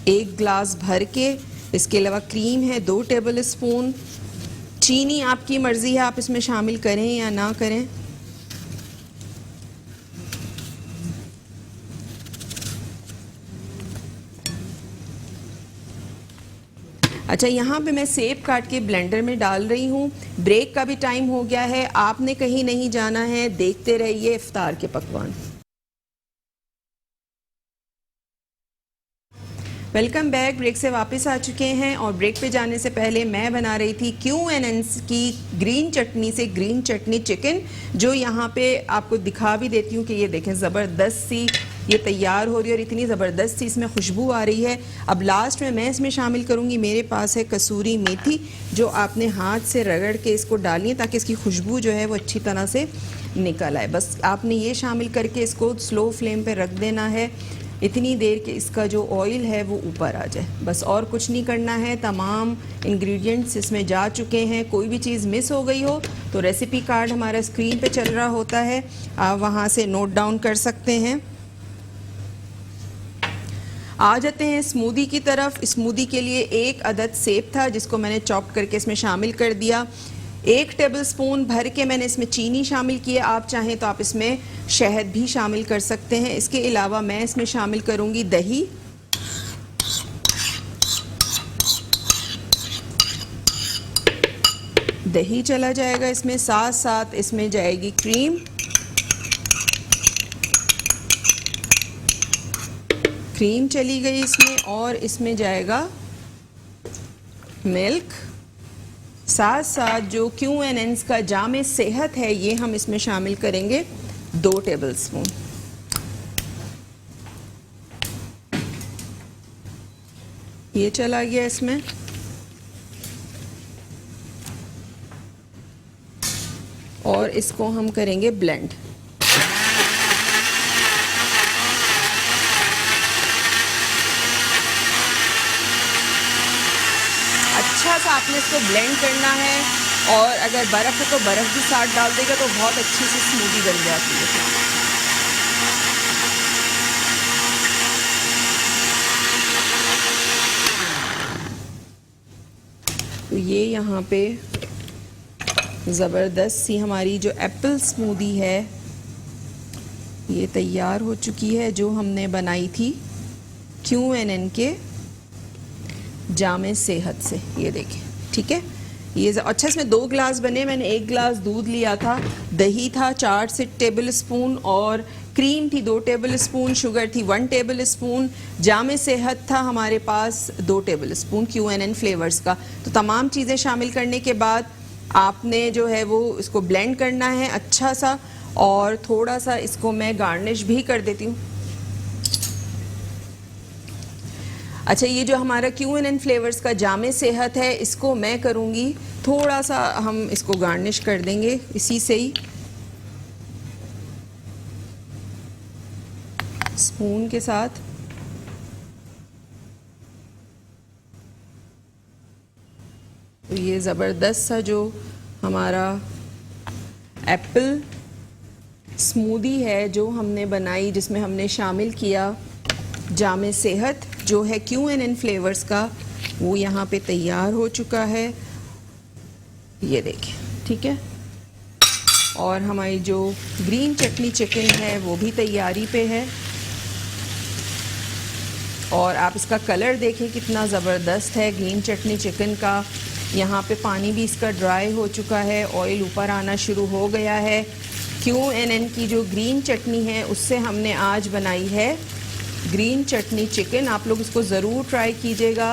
1 ग्लास भर के। इसके अलावा क्रीम है 2 टेबल स्पून। चीनी आपकी मर्ज़ी है, आप इसमें शामिल करें या ना करें। अच्छा, यहाँ पे मैं सेब काट के ब्लेंडर में डाल रही हूँ। ब्रेक का भी टाइम हो गया है, आपने कहीं नहीं जाना है, देखते रहिए इफ्तार के पकवान। Welcome back. ब्रेक से वापस आ चुके हैं और ब्रेक पे जाने से पहले मैं बना रही थी QNN की ग्रीन चटनी से ग्रीन चटनी चिकन, जो यहाँ पे आपको दिखा भी देती हूँ कि ये देखें ज़बरदस्त सी ये तैयार हो रही है और इतनी ज़बरदस्त सी इसमें खुशबू आ रही है। अब लास्ट में मैं इसमें शामिल करूँगी, मेरे पास है कसूरी मेथी, जो आपने हाथ से रगड़ के इसको डालनी है ताकि इसकी खुशबू जो है वो अच्छी तरह से निकल आए। बस आपने ये शामिल करके इसको स्लो फ्लेम पे रख देना है इतनी देर के इसका जो ऑयल है वो ऊपर आ जाए। बस और कुछ नहीं करना है। तमाम इंग्रेडिएंट्स इसमें जा चुके हैं। कोई भी चीज़ मिस हो गई हो तो रेसिपी कार्ड हमारा स्क्रीन पे चल रहा होता है, आप वहाँ से नोट डाउन कर सकते हैं। आ जाते हैं स्मूदी की तरफ। स्मूदी के लिए 1 अदद सेब था जिसको मैंने चॉप करके इसमें शामिल कर दिया। 1 टेबलस्पून भर के मैंने इसमें चीनी शामिल किया। आप चाहें तो आप इसमें शहद भी शामिल कर सकते हैं। इसके अलावा मैं इसमें शामिल करूंगी दही, दही चला जाएगा इसमें, साथ साथ इसमें जाएगी क्रीम, क्रीम चली गई इसमें और इसमें जाएगा मिल्क। साथ साथ जो QNN's का जामे सेहत है ये हम इसमें शामिल करेंगे 2 टेबलस्पून। ये चला गया इसमें। और इसको हम करेंगे ब्लेंड। अच्छा सा आपने इसको ब्लेंड करना है और अगर बर्फ़ है तो बर्फ़ भी साथ डाल देगा तो बहुत अच्छी सी स्मूदी बन जाती है। तो ये यहाँ पे ज़बरदस्त सी हमारी जो एप्पल स्मूदी है ये तैयार हो चुकी है, जो हमने बनाई थी QNN के जामे सेहत से। ये देखें, ठीक है। ये अच्छा, इसमें 2 ग्लास बने। मैंने 1 ग्लास दूध लिया था, दही था 4 से टेबल स्पून और क्रीम थी 2 टेबल स्पून, शुगर थी 1 टेबल स्पून, जामे सेहत था हमारे पास 2 टेबल स्पून QNN फ्लेवर्स का। तो तमाम चीज़ें शामिल करने के बाद आपने जो है वो इसको ब्लेंड करना है अच्छा सा। और थोड़ा सा इसको मैं गार्निश भी कर देती हूँ। अच्छा, ये जो हमारा QNN फ्लेवर्स का जामे सेहत है इसको मैं करूँगी थोड़ा सा, हम इसको गार्निश कर देंगे इसी से ही स्पून के साथ। तो ये ज़बरदस्त सा जो हमारा एप्पल स्मूदी है जो हमने बनाई, जिसमें हमने शामिल किया जामे सेहत जो है QNN फ्लेवर्स का, वो यहाँ पे तैयार हो चुका है। ये देखें, ठीक है। और हमारी जो ग्रीन चटनी चिकन है वो भी तैयारी पे है। और आप इसका कलर देखें कितना ज़बरदस्त है ग्रीन चटनी चिकन का। यहाँ पे पानी भी इसका ड्राई हो चुका है, ऑयल ऊपर आना शुरू हो गया है। QNN की जो ग्रीन चटनी है उससे हमने आज बनाई है ग्रीन चटनी चिकन। आप लोग इसको ज़रूर ट्राई कीजिएगा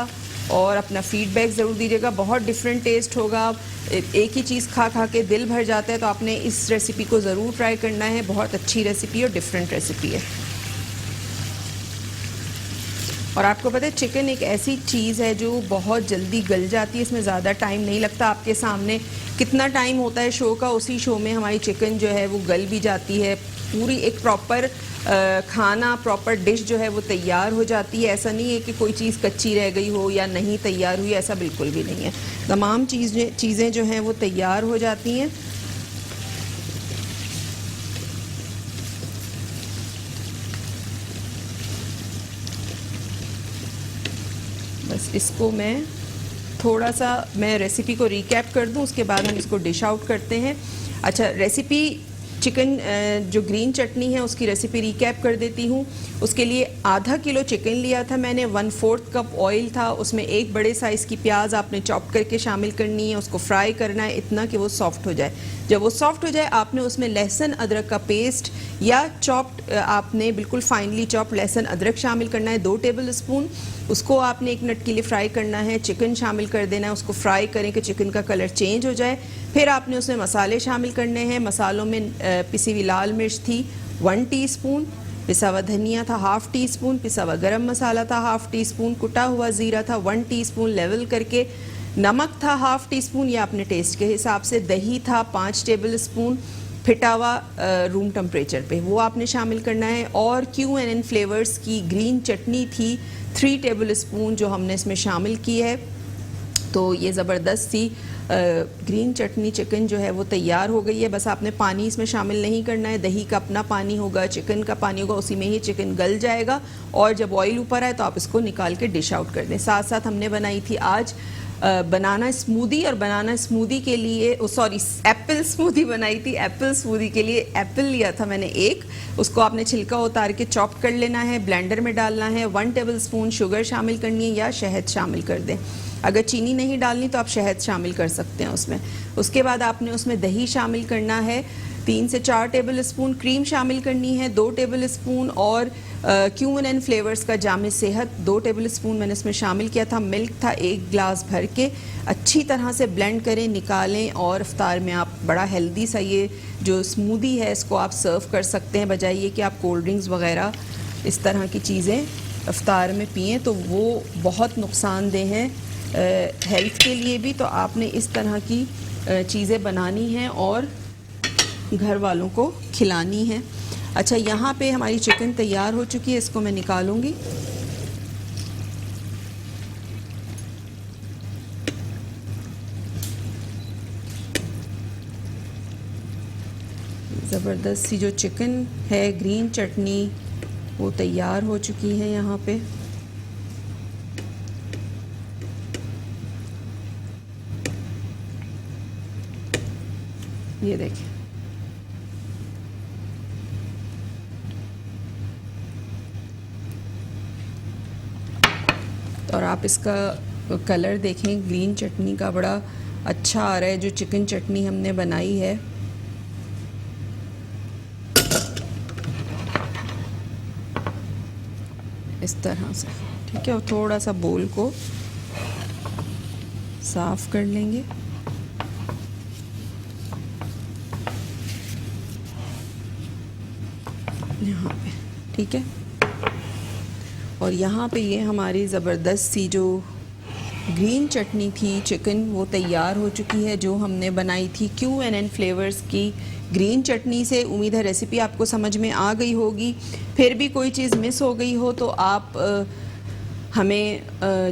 और अपना फीडबैक ज़रूर दीजिएगा। बहुत डिफरेंट टेस्ट होगा, एक ही चीज़ खा खा के दिल भर जाता है, तो आपने इस रेसिपी को ज़रूर ट्राई करना है। बहुत अच्छी रेसिपी और डिफरेंट रेसिपी है। और आपको पता है चिकन एक ऐसी चीज़ है जो बहुत जल्दी गल जाती है, इसमें ज़्यादा टाइम नहीं लगता। आपके सामने कितना टाइम होता है शो का, उसी शो में हमारी चिकन जो है वो गल भी जाती है। पूरी एक प्रॉपर खाना, प्रॉपर डिश जो है वो तैयार हो जाती है। ऐसा नहीं है कि कोई चीज़ कच्ची रह गई हो या नहीं तैयार हुई, ऐसा बिल्कुल भी नहीं है। तमाम चीज़ें जो हैं वो तैयार हो जाती हैं। बस इसको मैं थोड़ा सा रेसिपी को रिकैप कर दूं, उसके बाद हम इसको डिश आउट करते हैं। अच्छा, रेसिपी चिकन जो ग्रीन चटनी है उसकी रेसिपी रिकैप कर देती हूँ। उसके लिए आधा किलो चिकन लिया था मैंने, 1/4 कप ऑयल था, उसमें एक बड़े साइज़ की प्याज आपने चॉप करके शामिल करनी है। उसको फ्राई करना है इतना कि वो सॉफ्ट हो जाए। जब वो सॉफ्ट हो जाए आपने उसमें लहसुन अदरक का पेस्ट या चॉप्ड, आपने बिल्कुल फाइनली चॉप्ड लहसुन अदरक शामिल करना है 2 टेबल स्पून। उसको आपने 1 मिनट के लिए फ्राई करना है। चिकन शामिल कर देना है, उसको फ्राई करें कि चिकन का कलर चेंज हो जाए। फिर आपने उसमें मसाले शामिल करने हैं। मसालों में पिसी हुई लाल मिर्च थी 1 टीस्पून, पिसा हुआ धनिया था 1/2 टीस्पून, पिसा हुआ गरम मसाला था 1/2 टीस्पून, कुटा हुआ ज़ीरा था 1 टीस्पून लेवल करके, नमक था 1/2 टीस्पून, ये अपने टेस्ट के हिसाब से, दही था 5 टेबल स्पून फिटा हुआ रूम टेम्परेचर पे, वो आपने शामिल करना है। और QNN फ्लेवर्स की ग्रीन चटनी थी 3 टेबल स्पून जो हमने इसमें शामिल की है। तो ये ज़बरदस्त सी ग्रीन चटनी चिकन जो है वो तैयार हो गई है। बस आपने पानी इसमें शामिल नहीं करना है, दही का अपना पानी होगा, चिकन का पानी होगा, उसी में ही चिकन गल जाएगा। और जब ऑयल ऊपर आए तो आप इसको निकाल के डिश आउट कर दें। साथ साथ हमने बनाई थी आज बनाना स्मूदी, और बनाना स्मूदी के लिए एप्पल स्मूदी बनाई थी। एप्पल स्मूदी के लिए एप्पल लिया था मैंने एक, उसको आपने छिलका उतार के चॉप कर लेना है, ब्लेंडर में डालना है। 1 टेबल स्पून शुगर शामिल करनी है या शहद शामिल कर दें। अगर चीनी नहीं डालनी तो आप शहद शामिल कर सकते हैं उसमें। उसके बाद आपने उसमें दही शामिल करना है 3 से 4 टेबल स्पून, क्रीम शामिल करनी है 2 टेबल स्पून, और QNN फ्लेवर्स का जामे सेहत 2 टेबल स्पून मैंने इसमें शामिल किया था। मिल्क था 1 गिलास भर के। अच्छी तरह से ब्लेंड करें, निकालें, और इफ्तार में आप बड़ा हेल्दी सा ये जो स्मूदी है इसको आप सर्व कर सकते हैं, बजाय ये कि आप कोल्ड ड्रिंक्स वगैरह इस तरह की चीज़ें इफ्तार में पिएँ, तो वो बहुत नुकसानदेह हैं हेल्थ के लिए भी। तो आपने इस तरह की चीज़ें बनानी हैं और घर वालों को खिलानी है। अच्छा, यहाँ पे हमारी चिकन तैयार हो चुकी है, इसको मैं निकालूंगी। ज़बरदस्त सी जो चिकन है ग्रीन चटनी वो तैयार हो चुकी है यहाँ पे। ये देखें, और आप इसका कलर देखें ग्रीन चटनी का बड़ा अच्छा आ रहा है। जो चिकन चटनी हमने बनाई है इस तरह से, ठीक है। और थोड़ा सा बोल को साफ कर लेंगे। यहाँ पे, ठीक है। और यहाँ पे ये हमारी ज़बरदस्त सी जो ग्रीन चटनी थी चिकन वो तैयार हो चुकी है, जो हमने बनाई थी QNN फ्लेवर्स की ग्रीन चटनी से। उम्मीद है रेसिपी आपको समझ में आ गई होगी। फिर भी कोई चीज़ मिस हो गई हो तो आप हमें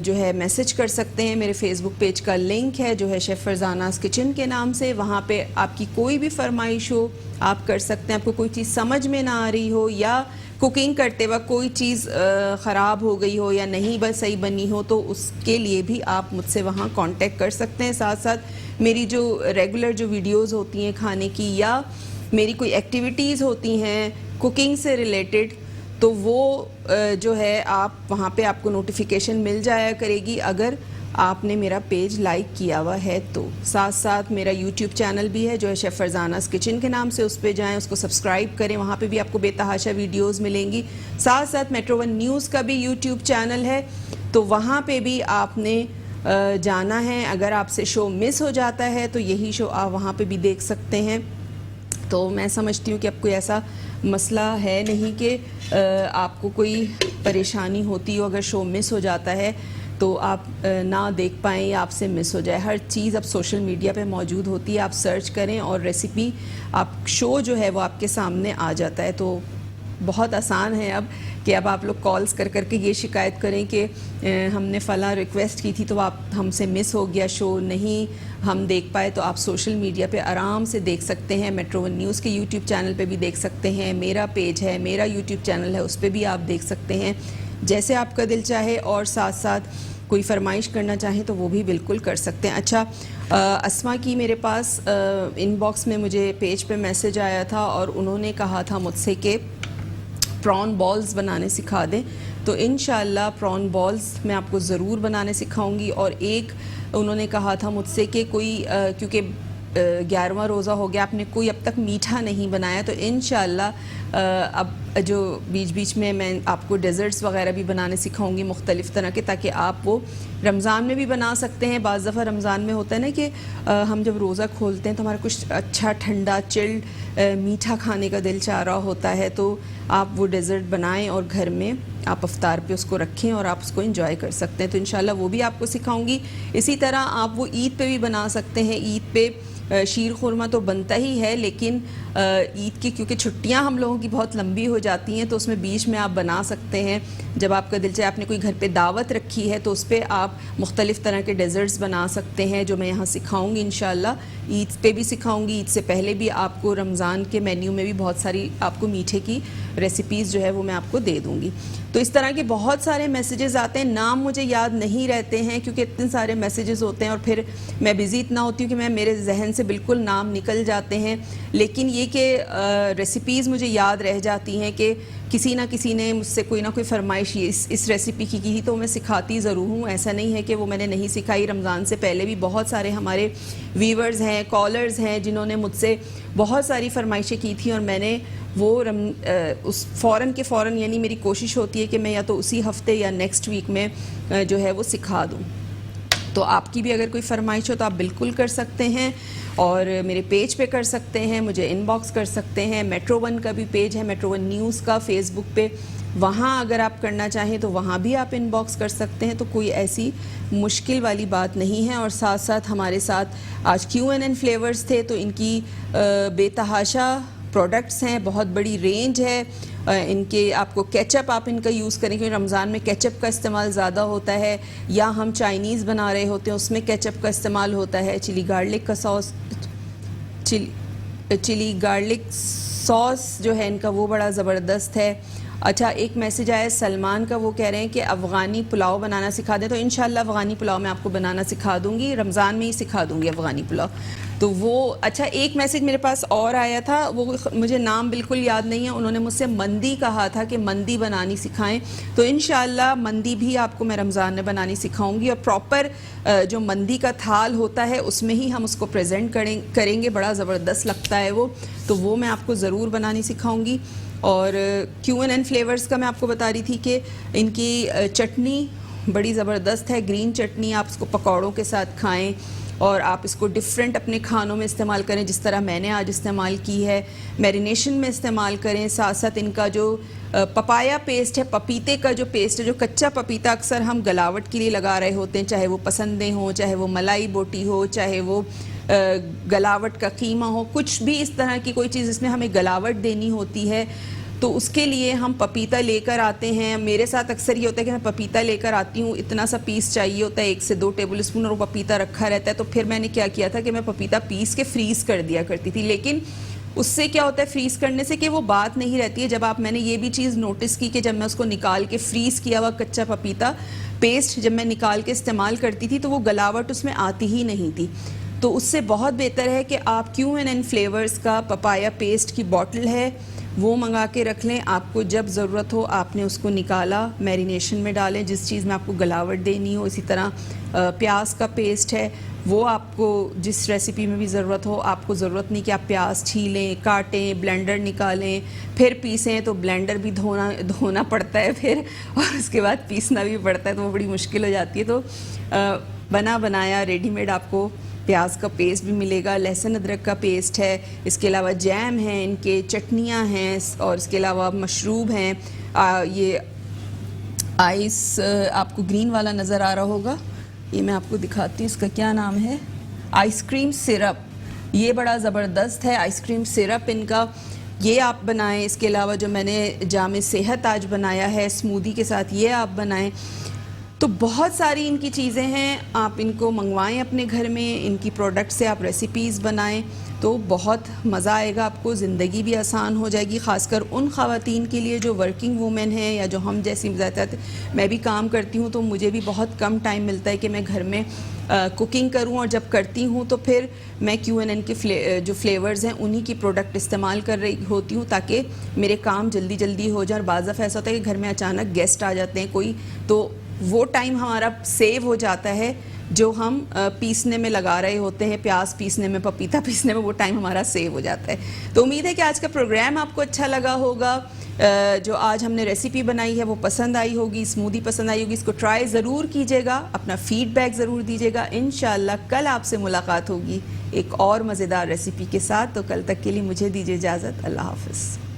जो है मैसेज कर सकते हैं। मेरे फेसबुक पेज का लिंक है जो है शेफ़ फरजानास किचन के नाम से, वहाँ पे आपकी कोई भी फरमाइश हो आप कर सकते हैं। आपको कोई चीज़ समझ में ना आ रही हो या कुकिंग करते वक्त कोई चीज़ ख़राब हो गई हो या नहीं बस सही बनी हो, तो उसके लिए भी आप मुझसे वहाँ कांटेक्ट कर सकते हैं। साथ साथ मेरी जो रेगुलर जो वीडियोस होती हैं खाने की, या मेरी कोई एक्टिविटीज़ होती हैं कुकिंग से रिलेटेड, तो वो जो है आप वहाँ पे आपको नोटिफिकेशन मिल जाया करेगी अगर आपने मेरा पेज लाइक किया हुआ है तो। साथ साथ मेरा यूट्यूब चैनल भी है जो है शेफ़ फरजानास किचन के नाम से, उस पे जाएं, उसको सब्सक्राइब करें, वहाँ पे भी आपको बेतहाशा वीडियोस मिलेंगी। साथ साथ मेट्रो 1 न्यूज़ का भी यूट्यूब चैनल है तो वहाँ पे भी आपने जाना है। अगर आपसे शो मिस हो जाता है तो यही शो आप वहाँ पे भी देख सकते हैं। तो मैं समझती हूँ कि अब कोई ऐसा मसला है नहीं कि आपको कोई परेशानी होती हो अगर शो मिस हो जाता है तो आप ना देख पाएँ या आपसे मिस हो जाए। हर चीज़ अब सोशल मीडिया पे मौजूद होती है, आप सर्च करें और रेसिपी आप शो जो है वो आपके सामने आ जाता है। तो बहुत आसान है अब कि अब आप लोग कॉल्स कर करके ये शिकायत करें कि हमने फ़लाँ रिक्वेस्ट की थी तो आप हमसे मिस हो गया, शो नहीं हम देख पाए। तो आप सोशल मीडिया पे आराम से देख सकते हैं। मेट्रो वन न्यूज़ के यूट्यूब चैनल पे भी देख सकते हैं, मेरा पेज है, मेरा यूट्यूब चैनल है, उस पर भी आप देख सकते हैं जैसे आपका दिल चाहे। और साथ साथ कोई फरमाइश करना चाहें तो वो भी बिल्कुल कर सकते हैं। अच्छा, अस्मा की मेरे पास इनबॉक्स में मुझे पेज पे मैसेज आया था और उन्होंने कहा था मुझसे कि प्रॉन बॉल्स बनाने सिखा दें। तो इंशाल्लाह प्रॉन बॉल्स मैं आपको ज़रूर बनाने सिखाऊंगी। और एक उन्होंने कहा था मुझसे कि कोई क्योंकि 11वां रोज़ा हो गया, आपने कोई अब तक मीठा नहीं बनाया, तो इंशाल्लाह अब जो बीच बीच में मैं आपको डेज़र्ट्स वगैरह भी बनाने सिखाऊंगी मुख्तलिफ़ तरह के, ताकि आप वो रमज़ान में भी बना सकते हैं। बाज़ दफ़ा रमज़ान में होता है ना कि हम जब रोज़ा खोलते हैं तो हमारा कुछ अच्छा ठंडा चिल्ड मीठा खाने का दिल चाह रहा होता है, तो आप वो डेज़र्ट बनाएं और घर में आप अफ्तार पे उसको रखें और आप उसको एंजॉय कर सकते हैं। तो इंशाल्लाह वो भी आपको सिखाऊंगी। इसी तरह आप वो ईद पे भी बना सकते हैं। ईद पे शीर खुरमा तो बनता ही है, लेकिन ईद की क्योंकि छुट्टियां हम लोगों की बहुत लंबी हो जाती हैं तो उसमें बीच में आप बना सकते हैं। जब आपका दिल चाहे, आपने कोई घर पे दावत रखी है तो उस पर आप मुख्तलिफ़ तरह के डेज़र्ट्स बना सकते हैं, जो मैं यहाँ सिखाऊंगी इंशाल्लाह। ईद पे भी सिखाऊंगी, ईद से पहले भी आपको रमज़ान के मेन्यू में भी बहुत सारी आपको मीठे की रेसिपीज़ जो है वो मैं आपको दे दूँगी। तो इस तरह के बहुत सारे मैसेजेस आते हैं, नाम मुझे याद नहीं रहते हैं क्योंकि इतने सारे मैसेजेस होते हैं और फिर मैं बिज़ी इतना होती हूँ कि मेरे जहन से बिल्कुल नाम निकल जाते हैं। लेकिन ये कि रेसिपीज़ मुझे याद रह जाती हैं कि किसी ना किसी ने मुझसे कोई ना कोई फरमाइश इस रेसिपी की थी तो मैं सिखाती ज़रूर हूँ। ऐसा नहीं है कि वो मैंने नहीं सिखाई। रमज़ान से पहले भी बहुत सारे हमारे व्यूवर्स हैं, कॉलर्स हैं जिन्होंने मुझसे बहुत सारी फरमाइशें की थी और मैंने वो उस फ़ौरन यानी मेरी कोशिश होती है कि मैं या तो उसी हफ्ते या नेक्स्ट वीक में जो है वो सिखा दूँ। तो आपकी भी अगर कोई फरमाइश हो तो आप बिल्कुल कर सकते हैं और मेरे पेज पे कर सकते हैं, मुझे इनबॉक्स कर सकते हैं। मेट्रो वन का भी पेज है, मेट्रो वन न्यूज़ का फेसबुक पे, वहाँ अगर आप करना चाहें तो वहाँ भी आप इनबॉक्स कर सकते हैं। तो कोई ऐसी मुश्किल वाली बात नहीं है। और साथ साथ हमारे साथ आज Q&A फ्लेवर्स थे, तो इनकी बेतहाशा प्रोडक्ट्स हैं, बहुत बड़ी रेंज है इनके। आपको केचप आप इनका यूज़ करें क्योंकि रमज़ान में केचप का इस्तेमाल ज़्यादा होता है, या हम चाइनीज़ बना रहे होते हैं उसमें केचप का इस्तेमाल होता है। चिली गार्लिक का सॉस, चिली गार्लिक सॉस जो है इनका वो बड़ा ज़बरदस्त है। अच्छा, एक मैसेज आया सलमान का, वो कह रहे हैं कि अफ़गानी पुलाव बनाना सिखा दें। तो इंशाल्लाह अफ़गानी पुलाव मैं आपको बनाना सिखा दूँगी, रमज़ान में ही सिखा दूँगी अफ़गानी पुलाव। तो वो अच्छा, एक मैसेज मेरे पास और आया था, वो मुझे नाम बिल्कुल याद नहीं है। उन्होंने मुझसे मंदी कहा था कि मंदी बनानी सिखाएं। तो इंशाल्लाह मंदी भी आपको मैं रमज़ान में बनानी सिखाऊंगी और प्रॉपर जो मंदी का थाल होता है उसमें ही हम उसको प्रेजेंट करेंगे। बड़ा ज़बरदस्त लगता है वो, तो वो मैं आपको ज़रूर बनानी सिखाऊंगी। और Q&A फ्लेवर्स का मैं आपको बता रही थी कि इनकी चटनी बड़ी ज़बरदस्त है, ग्रीन चटनी। आप इसको पकौड़ों के साथ खाएं और आप इसको डिफरेंट अपने खानों में इस्तेमाल करें, जिस तरह मैंने आज इस्तेमाल की है। मैरिनेशन में इस्तेमाल करें। साथ साथ इनका जो पपाया पेस्ट है, पपीते का जो पेस्ट है, जो कच्चा पपीता अक्सर हम गलावट के लिए लगा रहे होते हैं, चाहे वो पसंदें हो, चाहे वो मलाई बोटी हो, चाहे वो गलावट का कीमा हो, कुछ भी इस तरह की कोई चीज़ इसमें हमें गलावट देनी होती है तो उसके लिए हम पपीता लेकर आते हैं। मेरे साथ अक्सर ये होता है कि मैं पपीता लेकर आती हूँ, इतना सा पीस चाहिए होता है, 1 से 2 टेबल स्पून, और वो पपीता रखा रहता है। तो फिर मैंने क्या किया था कि मैं पपीता पीस के फ्रीज़ कर दिया करती थी। लेकिन उससे क्या होता है फ्रीज़ करने से कि वो बात नहीं रहती है। जब आप, मैंने ये भी चीज़ नोटिस की कि जब मैं उसको निकाल के फ्रीज़ किया हुआ कच्चा पपीता पेस्ट जब मैं निकाल के इस्तेमाल करती थी तो वो गलावट उसमें आती ही नहीं थी। तो उससे बहुत बेहतर है कि आप Q&A फ्लेवर्स का पपाया पेस्ट की बॉटल है वो मंगा के रख लें। आपको जब ज़रूरत हो आपने उसको निकाला, मैरिनेशन में डालें जिस चीज़ में आपको गलावट देनी हो। इसी तरह प्याज का पेस्ट है वो आपको जिस रेसिपी में भी ज़रूरत हो, आपको ज़रूरत नहीं कि आप प्याज छीलें, काटें, ब्लेंडर निकालें, फिर पीसें, तो ब्लेंडर भी धोना पड़ता है फिर, और उसके बाद पीसना भी पड़ता है, तो वो बड़ी मुश्किल हो जाती है। तो बना बनाया रेडीमेड आपको प्याज का पेस्ट भी मिलेगा, लहसुन अदरक का पेस्ट है, इसके अलावा जैम है, इनके चटनियाँ हैं, और इसके अलावा मशरूब हैं। ये आइस आपको ग्रीन वाला नज़र आ रहा होगा, ये मैं आपको दिखाती हूँ, इसका क्या नाम है, आइसक्रीम सिरप। ये बड़ा ज़बरदस्त है आइसक्रीम सिरप इनका, ये आप बनाएं। इसके अलावा जो मैंने जामे सेहत आज बनाया है स्मूदी के साथ, ये आप बनाएं। तो बहुत सारी इनकी चीज़ें हैं, आप इनको मंगवाएं अपने घर में, इनकी प्रोडक्ट से आप रेसिपीज़ बनाएं, तो बहुत मज़ा आएगा आपको, ज़िंदगी भी आसान हो जाएगी। ख़ासकर उन ख़वातीन के लिए जो वर्किंग वूमेन हैं, या जो हम जैसी मैं भी काम करती हूँ, तो मुझे भी बहुत कम टाइम मिलता है कि मैं घर में कुकिंग करूँ, और जब करती हूँ तो फिर मैं QNN के जो फ्लेवर्स हैं उन्हीं की प्रोडक्ट इस्तेमाल कर रही होती हूँ, ताकि मेरे काम जल्दी जल्दी हो जाए। और बाज़ दफ़ा ऐसा होता है कि घर में अचानक गेस्ट आ जाते हैं कोई, तो वो टाइम हमारा सेव हो जाता है जो हम पीसने में लगा रहे होते हैं, प्याज पीसने में, पपीता पीसने में, वो टाइम हमारा सेव हो जाता है। तो उम्मीद है कि आज का प्रोग्राम आपको अच्छा लगा होगा। जो आज हमने रेसिपी बनाई है वो पसंद आई होगी, स्मूदी पसंद आई होगी, इसको ट्राई ज़रूर कीजिएगा, अपना फीडबैक ज़रूर दीजिएगा। इंशाल्लाह कल आपसे मुलाकात होगी एक और मज़ेदार रेसिपी के साथ। तो कल तक के लिए मुझे दीजिए इजाज़त, अल्लाह हाफ़िज़।